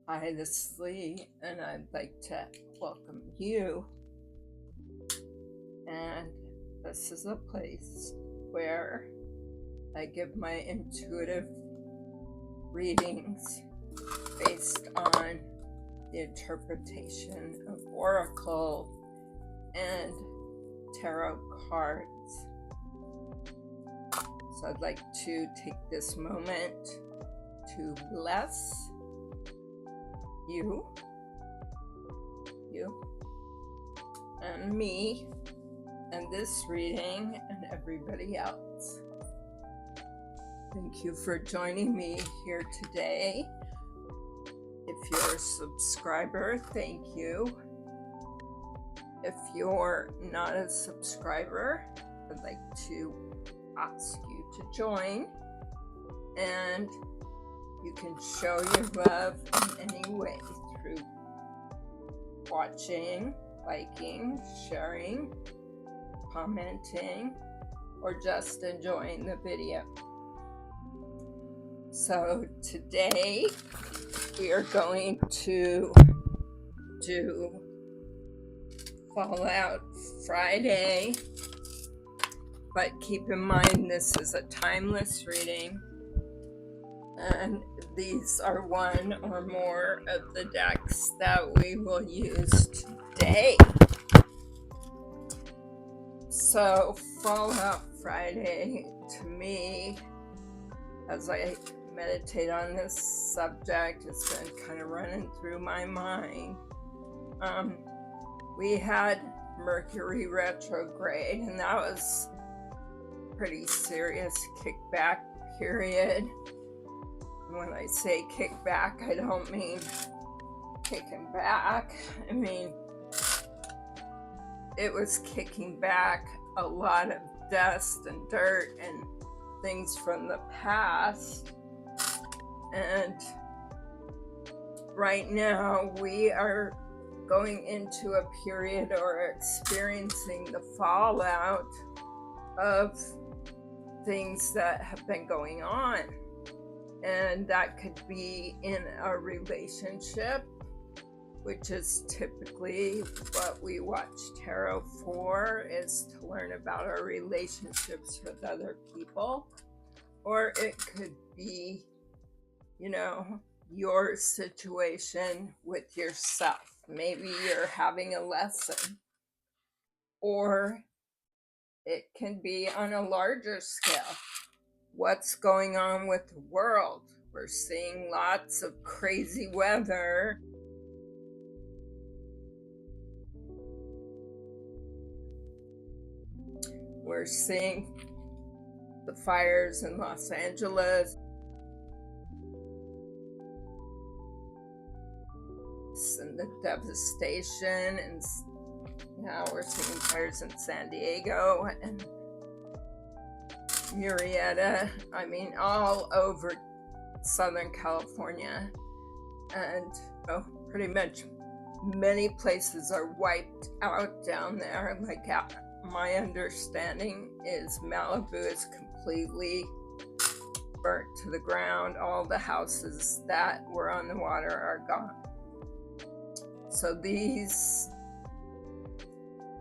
Hi, this is Leigh, and I'd like to welcome you. And this is a place where I give my intuitive readings based on the interpretation of oracle and tarot cards. So I'd like to take this moment to bless you, and me, and this reading, and everybody else. Thank you for joining me here today. If you're a subscriber, thank you. If you're not a subscriber, I'd like to ask you to join, and you can show your love in any way through watching, liking, sharing, commenting, or just enjoying the video. So today we are going to do Fallout Friday, but keep in mind this is a timeless reading, and these are one or more of the decks that we will use today. So Fallout Friday, to me, as I meditate on this subject, it's been kind of running through my mind. We had Mercury Retrograde, and that was a pretty serious kickback period. When I say kickback, I don't mean kicking back. I mean, it was kicking back a lot of dust and dirt and things from the past. And right now we are going into a period or experiencing the fallout of things that have been going on. And that could be in a relationship, which is typically what we watch tarot for, is to learn about our relationships with other people. Or it could be, your situation with yourself. Maybe you're having a lesson. Or it can be on a larger scale. What's going on with the world? We're seeing lots of crazy weather. We're seeing the fires in Los Angeles, and the devastation, and now we're seeing fires in San Diego and Murrieta, all over Southern California, and pretty much many places are wiped out down there. Like, my understanding is Malibu is completely burnt to the ground. All the houses that were on the water are gone. So these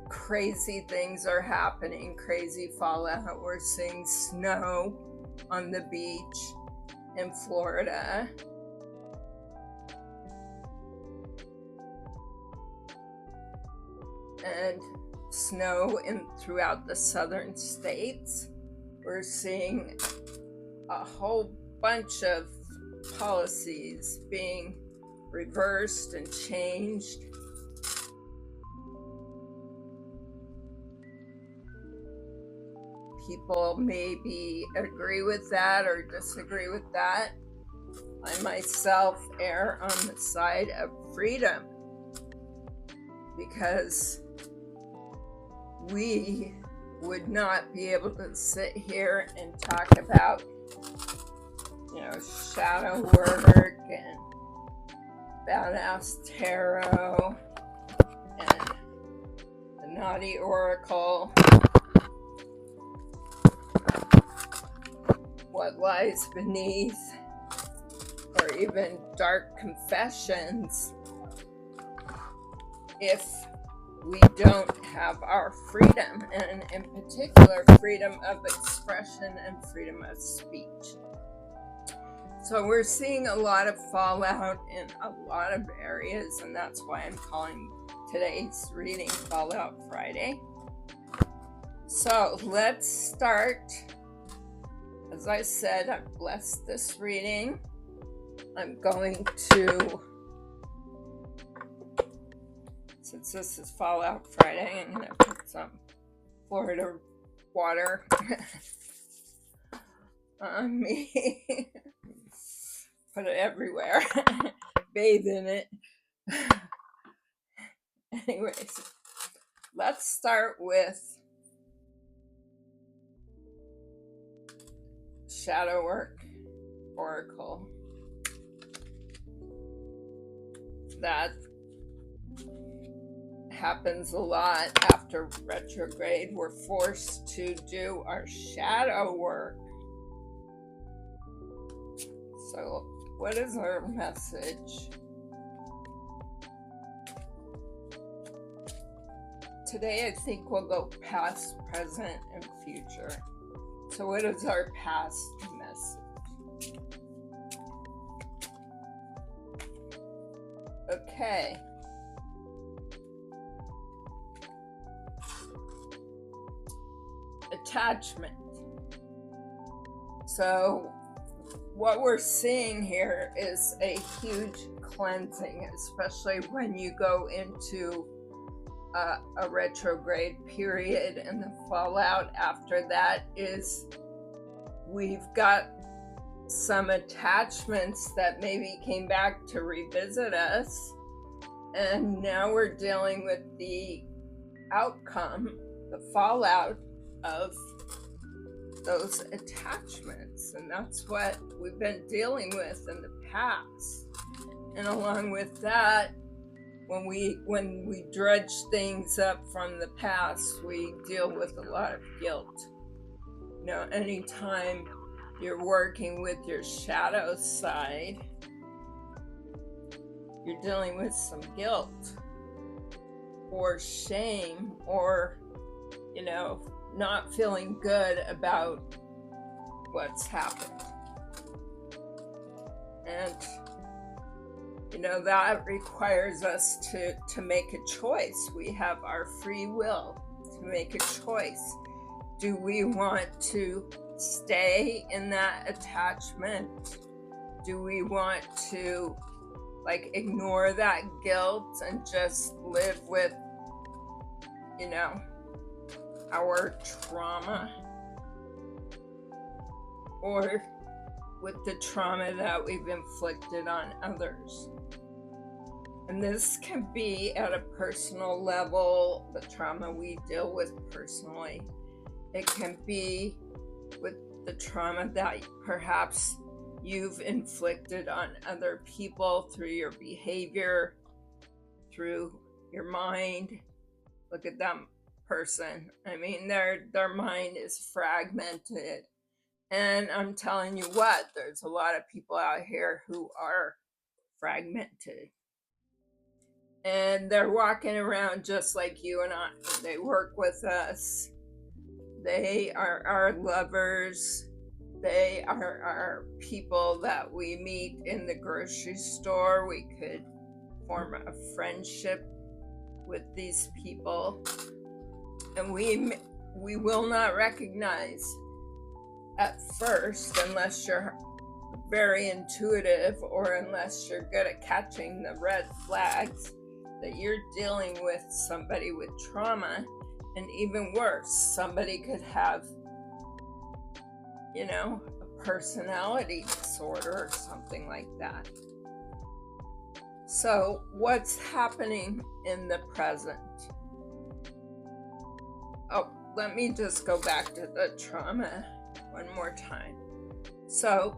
crazy things are happening, crazy fallout. We're seeing snow on the beach in Florida. And snow throughout the southern states. We're seeing a whole bunch of policies being reversed and changed. People maybe agree with that or disagree with that. I myself err on the side of freedom, because we would not be able to sit here and talk about, shadow work and badass tarot and the naughty oracle, what lies beneath, or even dark confessions if we don't have our freedom, and in particular, freedom of expression and freedom of speech. So we're seeing a lot of fallout in a lot of areas, and that's why I'm calling today's reading Fallout Friday. So let's start. As I said, I've blessed this reading. I'm going to, since this is Fallout Friday, I'm going to put some Florida water on me. Put it everywhere. Bathe in it. Anyways, let's start with Shadow Work Oracle. That happens a lot after retrograde. We're forced to do our shadow work. So, what is our message? Today, I think we'll go past, present, and future. So, what is our past message? Okay. Attachment. So, what we're seeing here is a huge cleansing, especially when you go into a retrograde period, and the fallout after that is we've got some attachments that maybe came back to revisit us, and now we're dealing with the outcome, the fallout of those attachments, and that's what we've been dealing with in the past. And along with that, when we dredge things up from the past, we deal with a lot of guilt. You know, anytime you're working with your shadow side, you're dealing with some guilt or shame, or, you know, not feeling good about what's happened. And, you know, that requires us to make a choice. We have our free will to make a choice. Do we want to stay in that attachment? Do we want to, like, ignore that guilt and just live with, you know, our trauma, or with the trauma that we've inflicted on others? And this can be at a personal level, the trauma we deal with personally. It can be with the trauma that perhaps you've inflicted on other people through your behavior, through your mind. Look at that person. I mean, their mind is fragmented. And I'm telling you what, there's a lot of people out here who are fragmented. And they're walking around just like you and I. They work with us. They are our lovers. They are our people that we meet in the grocery store. We could form a friendship with these people. And we will not recognize at first, unless you're very intuitive or unless you're good at catching the red flags, that you're dealing with somebody with trauma. And even worse, somebody could have, you know, a personality disorder or something like that. So what's happening in the present? Oh, let me just go back to the trauma one more time. So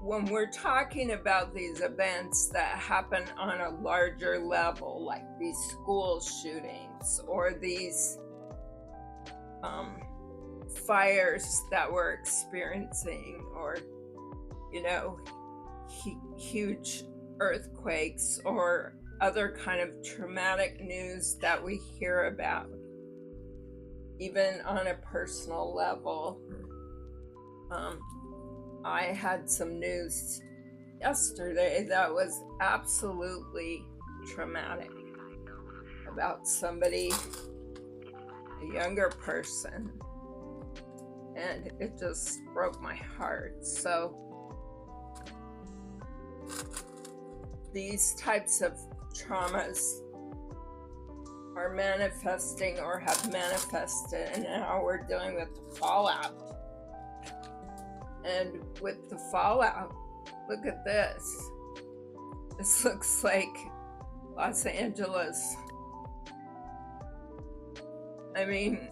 when we're talking about these events that happen on a larger level, like these school shootings or these fires that we're experiencing, or, you know, huge earthquakes or other kind of traumatic news that we hear about, even on a personal level. I had some news yesterday that was absolutely traumatic about somebody, a younger person, and it just broke my heart. So these types of traumas are manifesting or have manifested, and now we're dealing with the fallout. And with the fallout, look at this. This looks like Los Angeles. I mean,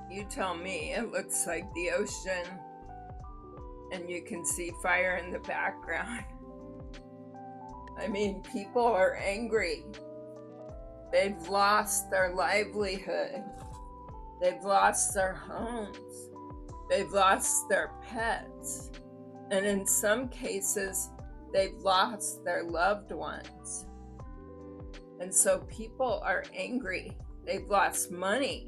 you tell me, it looks like the ocean, and you can see fire in the background. I mean, people are angry. They've lost their livelihood. They've lost their homes. They've lost their pets. And in some cases, they've lost their loved ones. And so people are angry. They've lost money.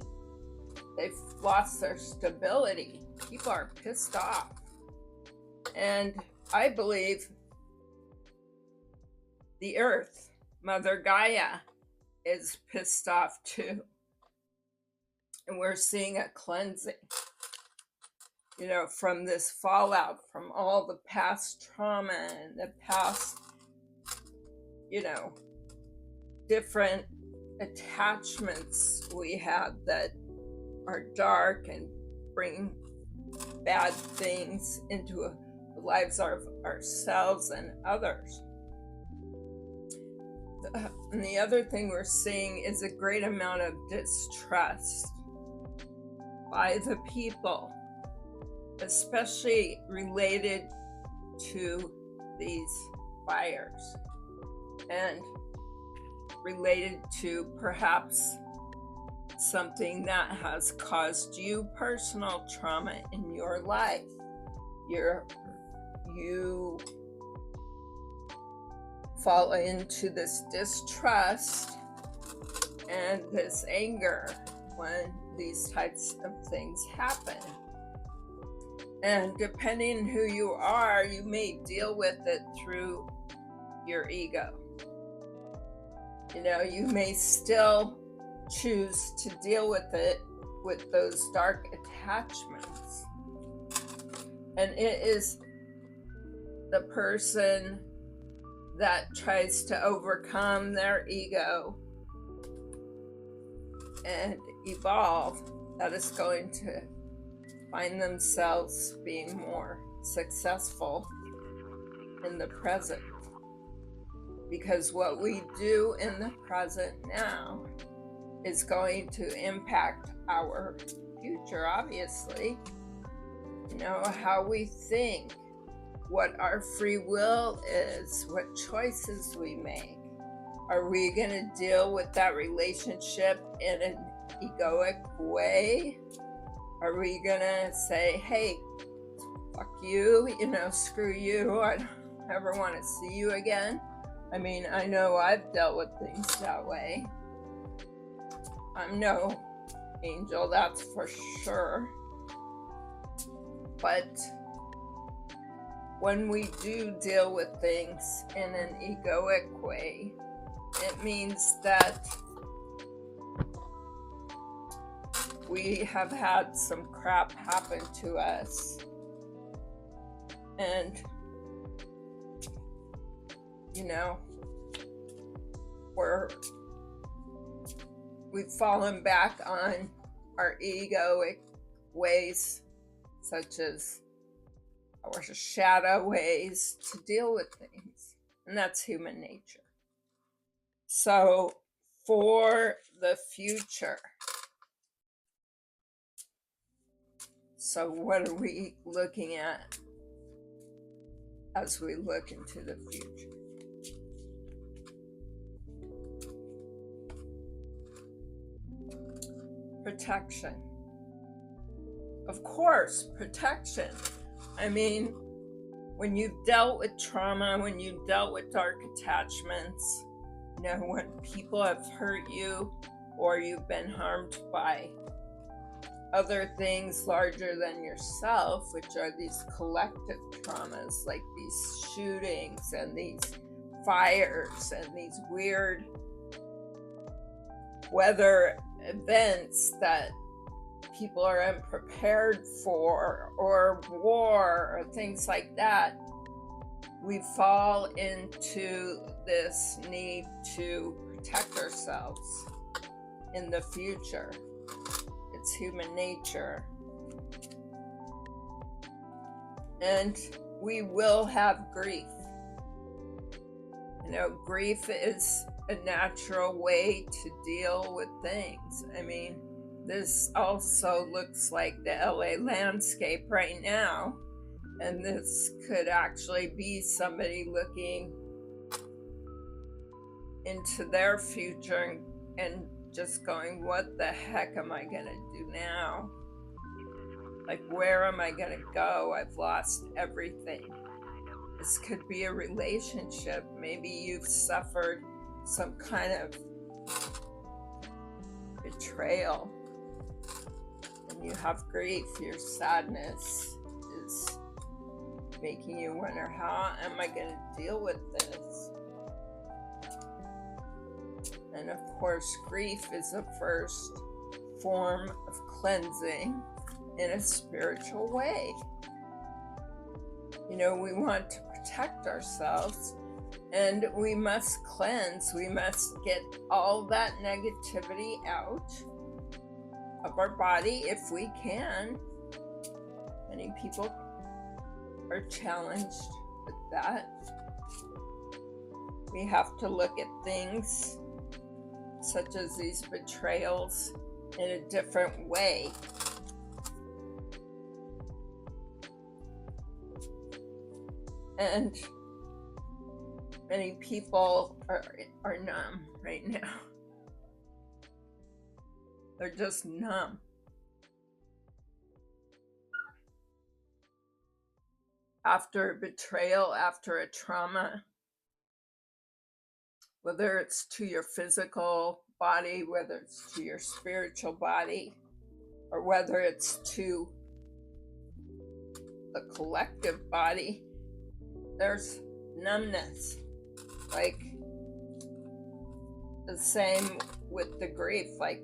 They've lost their stability. People are pissed off. And I believe the earth, Mother Gaia, is pissed off too. And we're seeing a cleansing, from this fallout, from all the past trauma and the past, different attachments we have that are dark and bring bad things into the lives of ourselves and others. And the other thing we're seeing is a great amount of distrust by the people, especially related to these fires and related to perhaps something that has caused you personal trauma in your life. You fall into this distrust and this anger when these types of things happen. And depending who you are, you may deal with it through your ego. You may still choose to deal with it with those dark attachments. And it is the person that tries to overcome their ego and evolve that is going to find themselves being more successful in the present. Because what we do in the present now is going to impact our future, obviously. How we think, what our free will is, what choices we make. Are we going to deal with that relationship in an egoic way? Are we going to say, hey, fuck you, screw you, I don't ever want to see you again? I mean, I know I've dealt with things that way. I'm no angel, that's for sure. But when we do deal with things in an egoic way, it means that we have had some crap happen to us. And, we've fallen back on our egoic ways, such as our shadow ways to deal with things. And that's human nature. So for the future, so what are we looking at as we look into the future? Protection. Of course, protection. I mean, when you've dealt with trauma, when you've dealt with dark attachments, when people have hurt you or you've been harmed by other things larger than yourself, which are these collective traumas, like these shootings and these fires and these weird weather events that people are unprepared for, or war, or things like that, we fall into this need to protect ourselves in the future. It's human nature. And we will have grief. Grief is a natural way to deal with things. I mean, this also looks like the LA landscape right now. And this could actually be somebody looking into their future and just going, what the heck am I going to do now? Like, where am I going to go? I've lost everything. This could be a relationship. Maybe you've suffered some kind of betrayal and you have grief. Your sadness is making you wonder, how am I going to deal with this? And of course, grief is the first form of cleansing in a spiritual way. We want to protect ourselves, and we must cleanse. We must get all that negativity out of our body if we can. Many people are challenged with that. We have to look at things such as these betrayals in a different way. And many people are numb right now. They're just numb. After a betrayal, after a trauma, whether it's to your physical body, whether it's to your spiritual body, or whether it's to the collective body, there's numbness. Like the same with the grief. Like,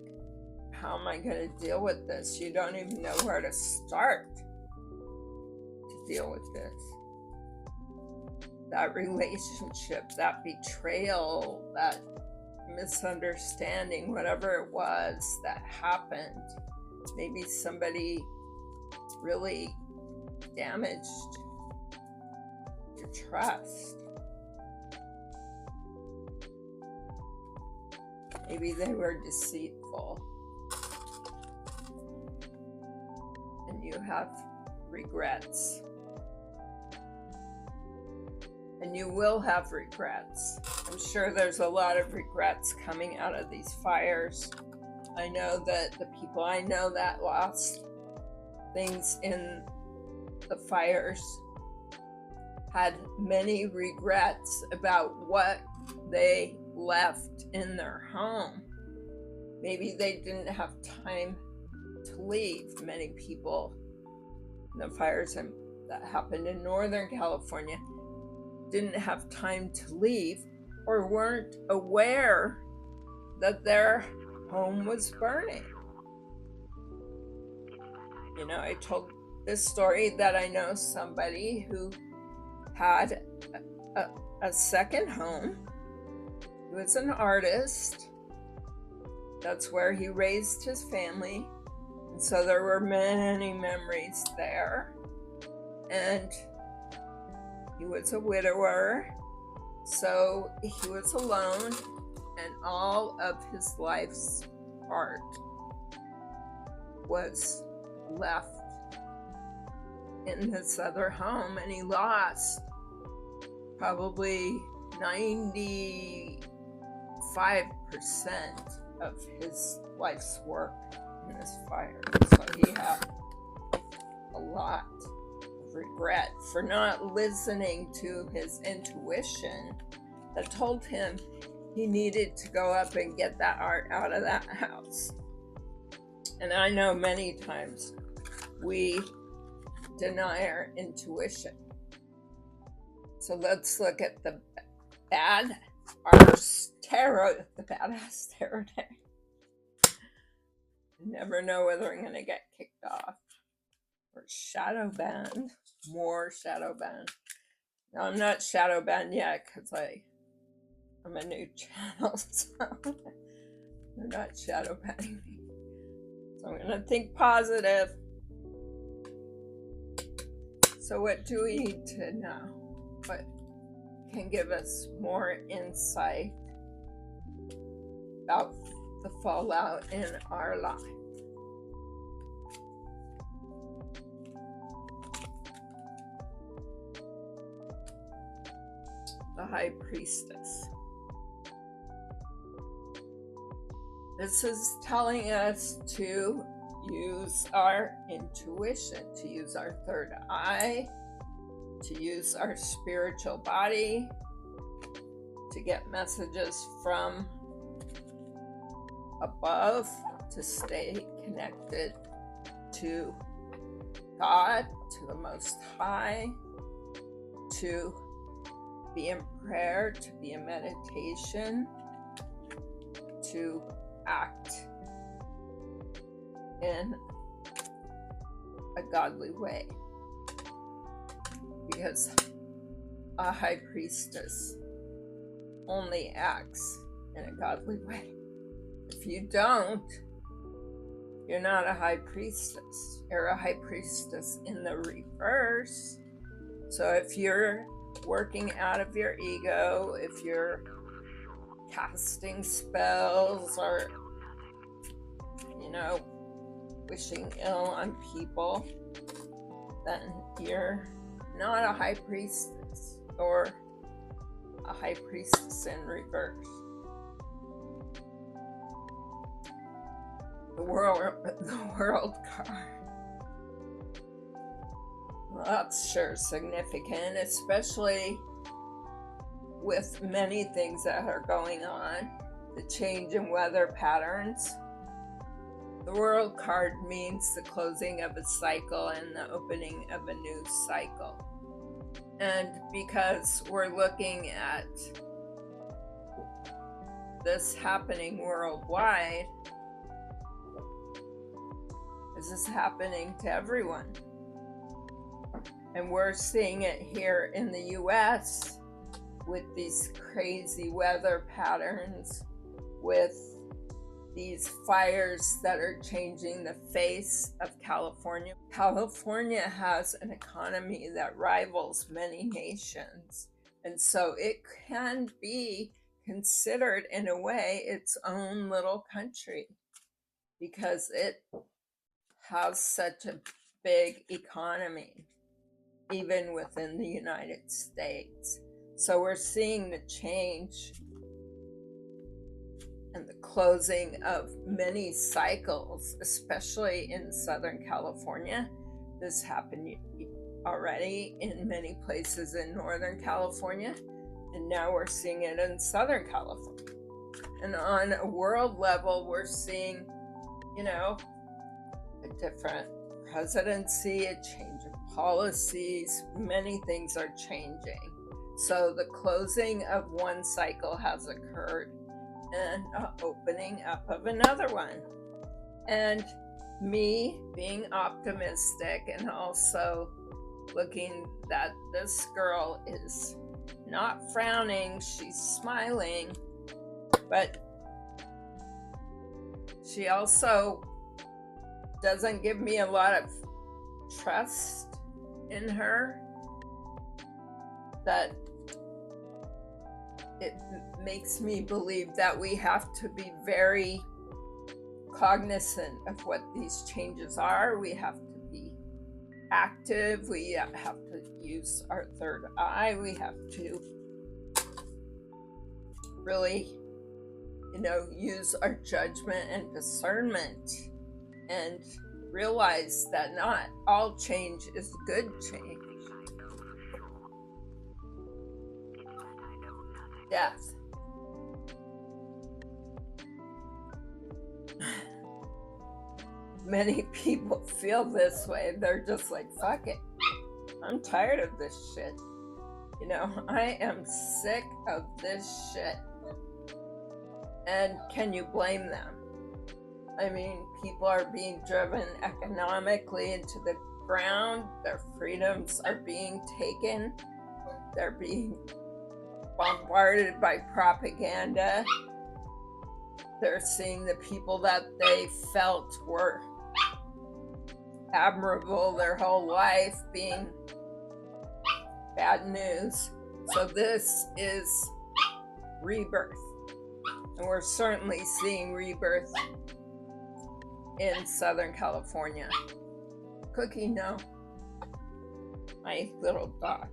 how am I going to deal with this? You don't even know where to start to deal with this. That relationship, that betrayal, that misunderstanding, whatever it was that happened, maybe somebody really damaged your trust. Maybe they were deceitful. And you have regrets. And you will have regrets. I'm sure there's a lot of regrets coming out of these fires. I know that the people I know that lost things in the fires had many regrets about what they left in their home. Maybe they didn't have time to leave. Many people in the fires that happened in Northern California didn't have time to leave or weren't aware that their home was burning. I told this story that I know somebody who had a second home. He was an artist. That's where he raised his family. And so there were many memories there. And he was a widower. So he was alone, and all of his life's art was left in this other home, and he lost probably 95% of his life's work in this fire. So he had a lot of regret for not listening to his intuition that told him he needed to go up and get that art out of that house. And I know many times we deny our intuition. So let's look at the badass tarot day. You never know whether I'm going to get kicked off or shadow banned. More shadow banned. No, I'm not shadow banned yet because I'm a new channel, so they're not shadow banning me. So I'm going to think positive. So what do we need to know? What can give us more insight about the fallout in our life? The High Priestess. This is telling us to use our intuition, to use our third eye, to use our spiritual body, to get messages from above, to stay connected to God, to the Most High, to be in prayer, to be in meditation, to act in a godly way. Because a high priestess only acts in a godly way. If you don't, you're not a high priestess. You're a high priestess in the reverse. So if you're working out of your ego, if you're casting spells or, wishing ill on people, then you're not a high priestess, or a high priestess in reverse. The world card. Well, that's sure significant, especially with many things that are going on. The change in weather patterns. The world card means the closing of a cycle and the opening of a new cycle. And because we're looking at this happening worldwide, this is happening to everyone. And we're seeing it here in the US with these crazy weather patterns, with these fires that are changing the face of California. California has an economy that rivals many nations. And so it can be considered, in a way, its own little country, because it has such a big economy, even within the United States. So we're seeing the change and the closing of many cycles, especially in Southern California. This happened already in many places in Northern California, and now we're seeing it in Southern California. And on a world level, we're seeing, a different presidency, a change of policies, many things are changing. So the closing of one cycle has occurred and an opening up of another one. And me being optimistic and also looking that this girl is not frowning, she's smiling, but she also doesn't give me a lot of trust in her, that it makes me believe that we have to be very cognizant of what these changes are. We have to be active. We have to use our third eye. We have to really, use our judgment and discernment and realize that not all change is good change. death. Many people feel this way. They're just like, fuck it. I'm tired of this shit. You know, I am sick of this shit. And can you blame them? I mean, people are being driven economically into the ground. Their freedoms are being taken. They're being bombarded by propaganda. They're seeing the people that they felt were admirable their whole life being bad news. So this is rebirth. And we're certainly seeing rebirth in Southern California. Cookie, no. My little dog.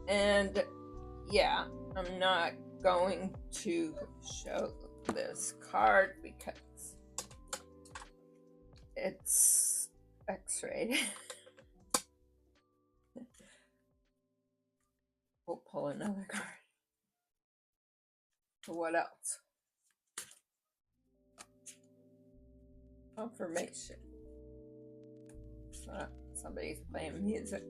And yeah, I'm not going to show this card because it's X-rayed. We'll pull another card. What else? Confirmation. Somebody's playing music.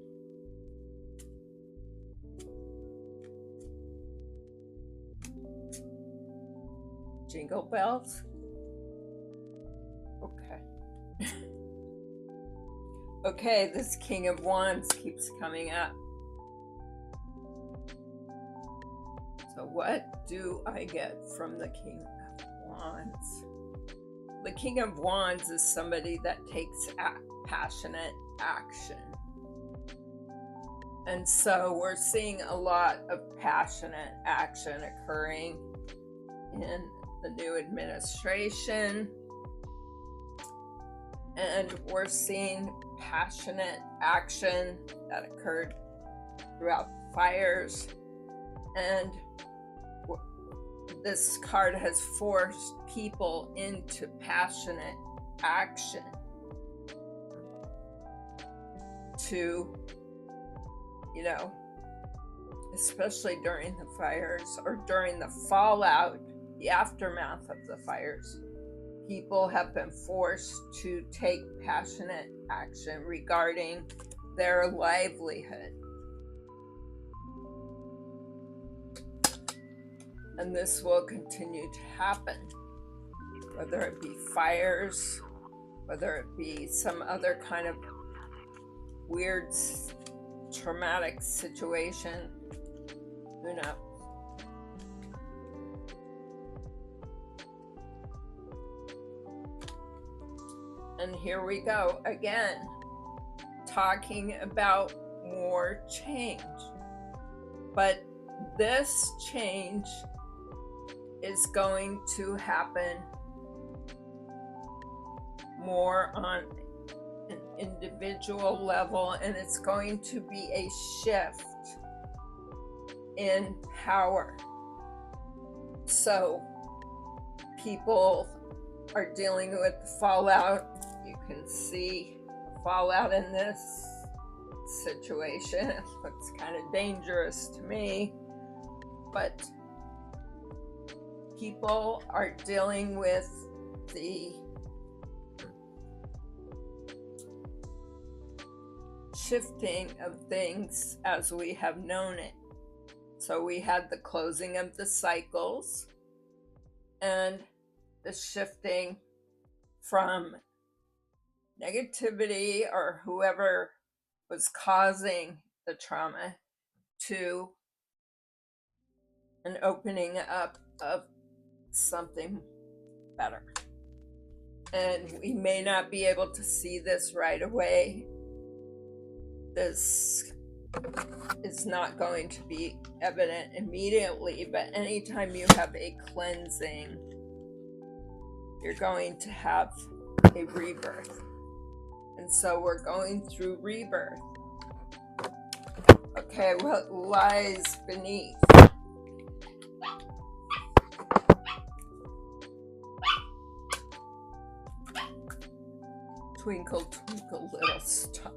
Jingle bells? Okay. Okay, this King of Wands keeps coming up. So what do I get from the King of Wands? The King of Wands is somebody that takes passionate action. And so we're seeing a lot of passionate action occurring in the new administration. And we're seeing passionate action that occurred throughout the fires. And this card has forced people into passionate action to, you know, especially during the fires or during the fallout, the aftermath of the fires. People have been forced to take passionate action regarding their livelihood. And this will continue to happen, whether it be fires, whether it be some other kind of weird, traumatic situation, who knows? And here we go again, talking about more change. But this change is going to happen more on an individual level, and it's going to be a shift in power. So people are dealing with the fallout. You can see the fallout in this situation. It looks kind of dangerous to me, but people are dealing with the shifting of things as we have known it. So we had the closing of the cycles and the shifting from negativity or whoever was causing the trauma to an opening up of something better. And we may not be able to see this right away. This is not going to be evident immediately, but anytime you have a cleansing, you're going to have a rebirth. And so we're going through rebirth. Okay, what lies beneath? Twinkle, twinkle, little star.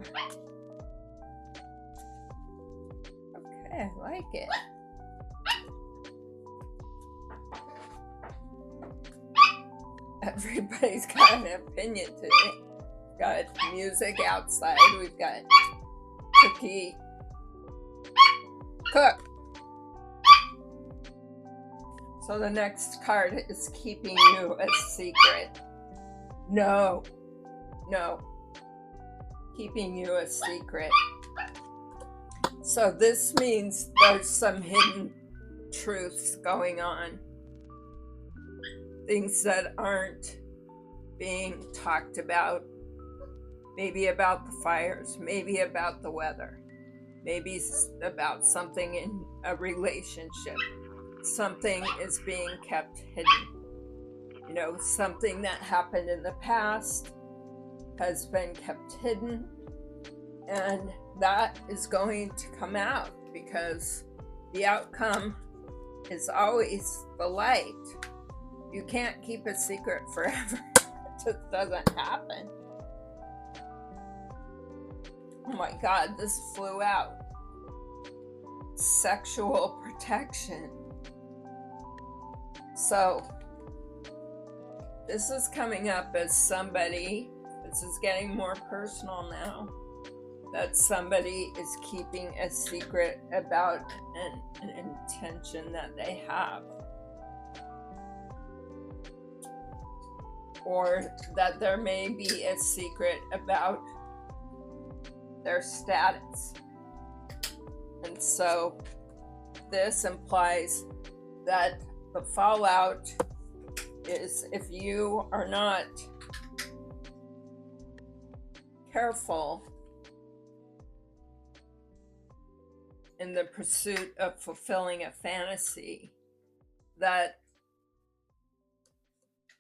Okay. Okay, I like it. Everybody's got an opinion today. Got music outside. We've got Cookie. Cook. So the next card is keeping you a secret. No. Keeping you a secret. So this means there's some hidden truths going on. Things that aren't being talked about. Maybe about the fires, maybe about the weather, maybe about something in a relationship. Something is being kept hidden. You know, something that happened in the past has been kept hidden, and that is going to come out because the outcome is always the light. You can't keep a secret forever. It just doesn't happen. Oh my God, this flew out. Sexual protection. So, this is coming up as somebody, this is getting more personal now, that somebody is keeping a secret about an intention that they have. Or that there may be a secret about their status. And so this implies that the fallout is if you are not careful in the pursuit of fulfilling a fantasy, that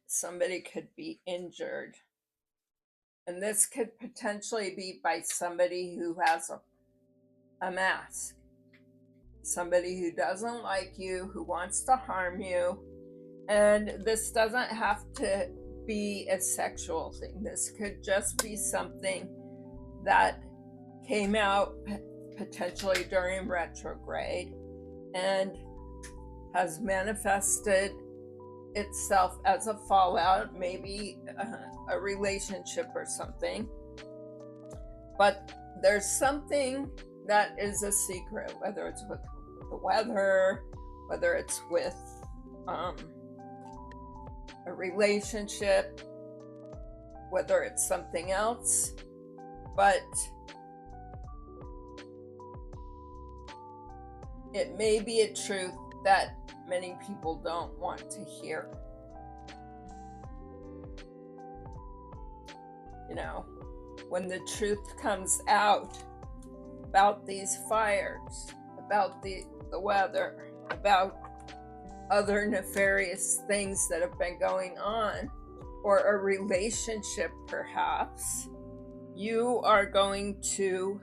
somebody could be injured. And this could potentially be by somebody who has a mask. Somebody who doesn't like you, who wants to harm you. And this doesn't have to be a sexual thing. This could just be something that came out potentially during retrograde and has manifested itself as a fallout, maybe a relationship or something. But there's something that is a secret, whether it's with the weather, whether it's with a relationship, whether it's something else. But it may be a truth that many people don't want to hear. You know, when the truth comes out about these fires, about the weather, about other nefarious things that have been going on, or a relationship perhaps, you are going to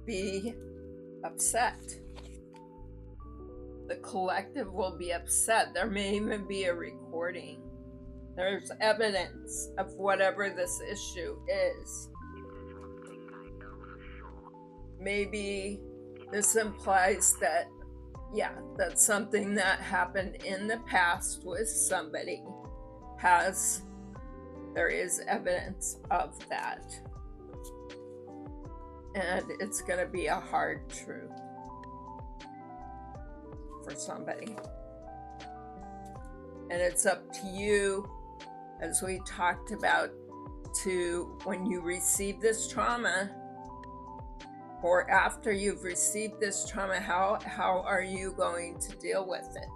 be upset. The collective will be upset. There may even be a recording. There's evidence of whatever this issue is. Maybe this implies that, that something that happened in the past with somebody there is evidence of that. And it's going to be a hard truth for somebody. And it's up to you, as we talked about, to, when you receive this trauma, or after you've received this trauma, how are you going to deal with it?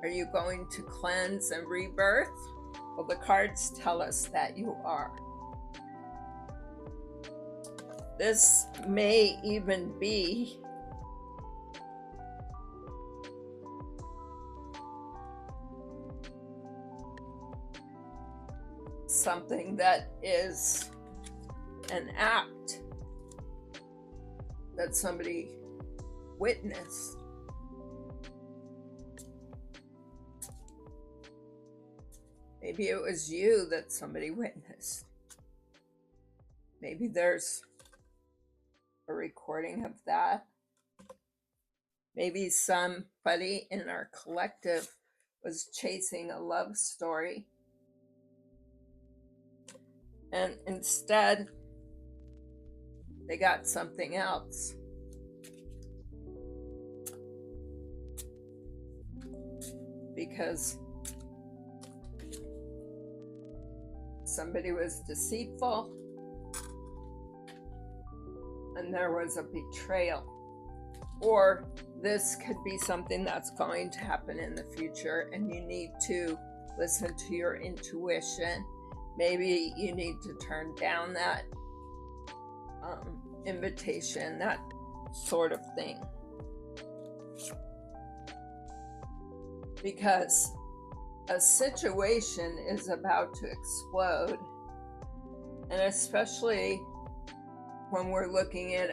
Are you going to cleanse and rebirth? Well, the cards tell us that you are. This may even be something that is an act that somebody witnessed. Maybe it was you that somebody witnessed. Maybe there's a recording of that. Maybe somebody in our collective was chasing a love story, and instead they got something else. Because somebody was deceitful and there was a betrayal. Or this could be something that's going to happen in the future, and you need to listen to your intuition. Maybe you need to turn down that invitation, that sort of thing. Because a situation is about to explode, and especially when we're looking at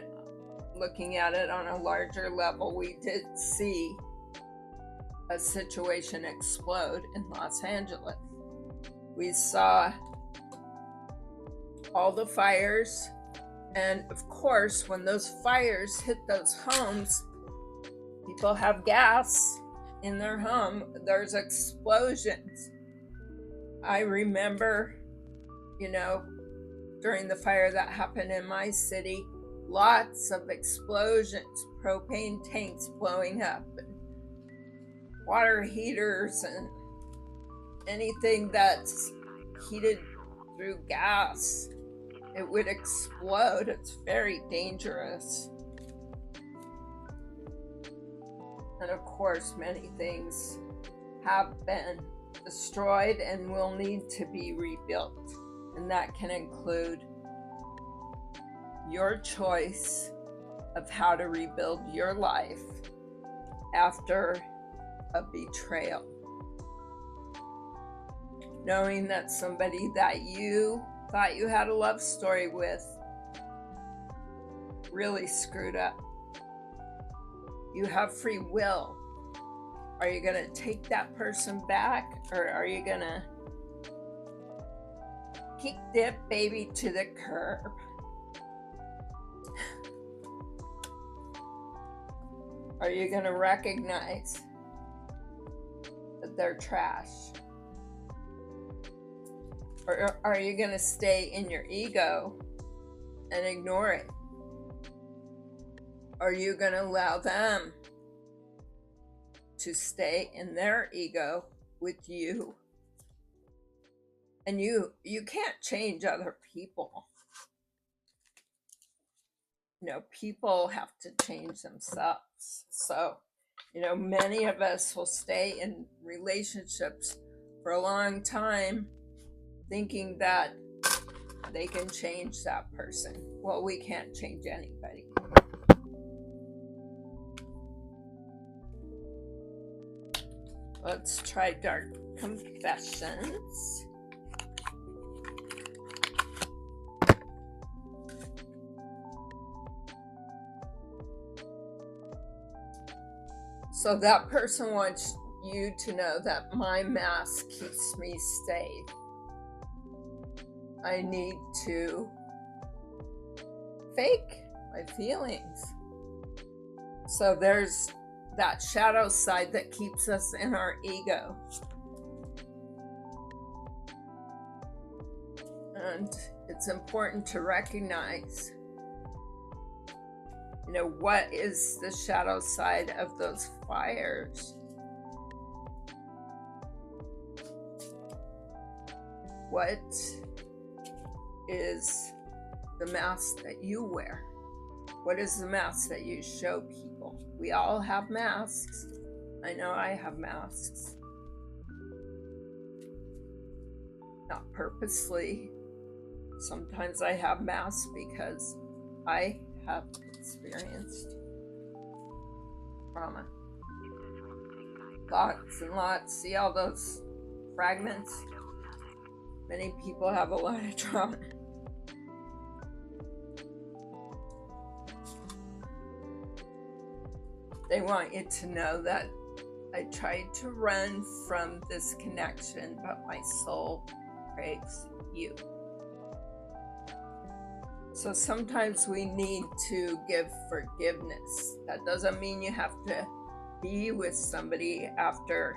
it on a larger level, we did see a situation explode in Los Angeles. We saw all the fires, and of course, when those fires hit those homes, people have gas in their home, there's explosions. I remember, during the fire that happened in my city, lots of explosions, propane tanks blowing up, and water heaters, and anything that's heated through gas, it would explode. It's very dangerous. And of course, many things have been destroyed and will need to be rebuilt. And that can include your choice of how to rebuild your life after a betrayal. Knowing that somebody that you thought you had a love story with really screwed up. You have free will. Are you going to take that person back, or are you going to kick that baby to the curb? Are you going to recognize that they're trash? Or are you going to stay in your ego and ignore it? Are you going to allow them to stay in their ego with you? And you can't change other people. People have to change themselves. So, many of us will stay in relationships for a long time thinking that they can change that person. Well, we can't change anybody. Let's try Dark Confessions. So that person wants you to know that my mask keeps me safe. I need to fake my feelings. So there's that shadow side that keeps us in our ego. And it's important to recognize, what is the shadow side of those fires? What is the mask that you wear? What is the mask that you show people? We all have masks. I know I have masks. Not purposely. Sometimes I have masks because I have experienced trauma. Lots and lots. See all those fragments? Many people have a lot of trauma. They want you to know that I tried to run from this connection, but my soul craves you. So sometimes we need to give forgiveness. That doesn't mean you have to be with somebody after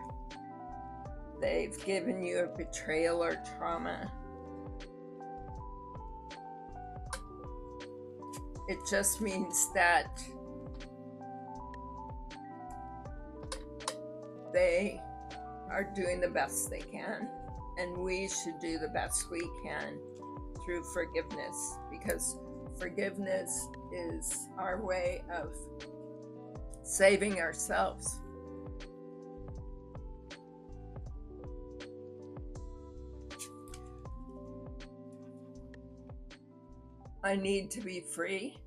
they've given you a betrayal or trauma. It just means that they are doing the best they can, and we should do the best we can through forgiveness, because forgiveness is our way of saving ourselves. I need to be free.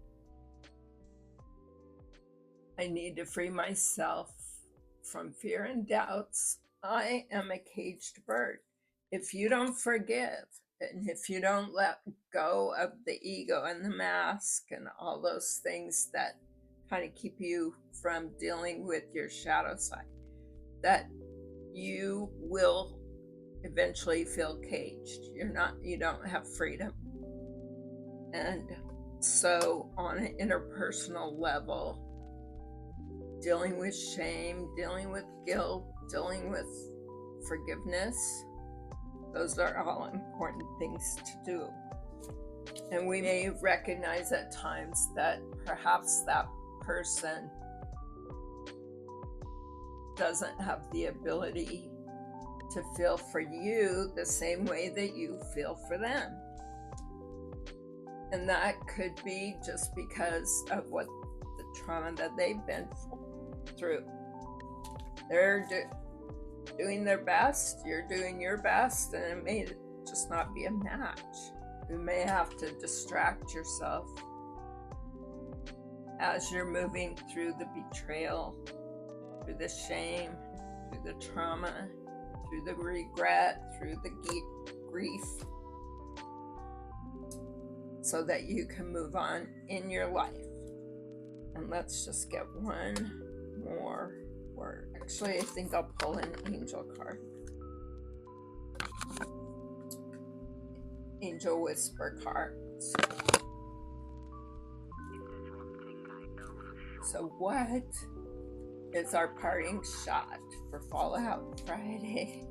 I need to free myself from fear and doubts. I am a caged bird. If you don't forgive, and if you don't let go of the ego and the mask and all those things that kind of keep you from dealing with your shadow side, that you will eventually feel caged. You don't have freedom. And so on an interpersonal level, dealing with shame, dealing with guilt, dealing with forgiveness, those are all important things to do. And we may recognize at times that perhaps that person doesn't have the ability to feel for you the same way that you feel for them. And that could be just because of what the trauma that they've been through. They're doing their best, you're doing your best, and it may just not be a match. You may have to distract yourself as you're moving through the betrayal, through the shame, through the trauma, through the regret, through the grief, so that you can move on in your life. And let's just get one more word. Actually, I think I'll pull an angel card. Angel whisper cards. So what is our parting shot for Fallout Friday?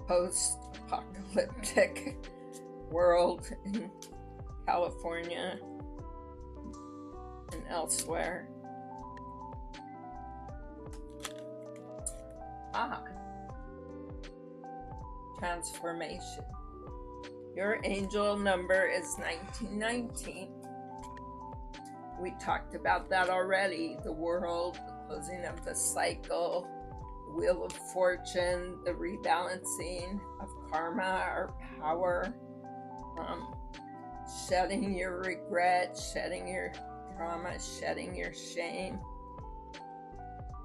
Post-apocalyptic world in California and elsewhere. Transformation. Your angel number is 1919. We talked about that already. The world, the closing of the cycle, the wheel of fortune, the rebalancing of karma or power, shedding your regret, shedding your trauma, shedding your shame,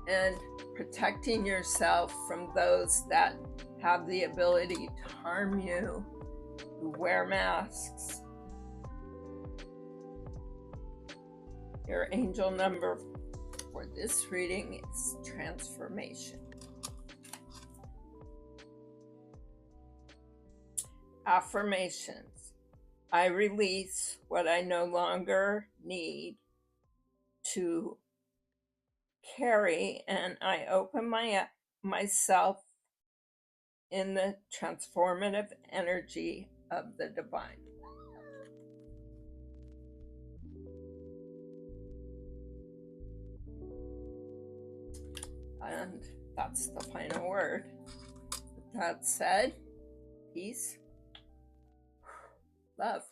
and protecting yourself from those that have the ability to harm you, who wear masks. Your angel number for this reading is transformation. Affirmations. I release what I no longer need to carry, and I open myself in the transformative energy of the divine. And that's the final word. With that said, peace, love.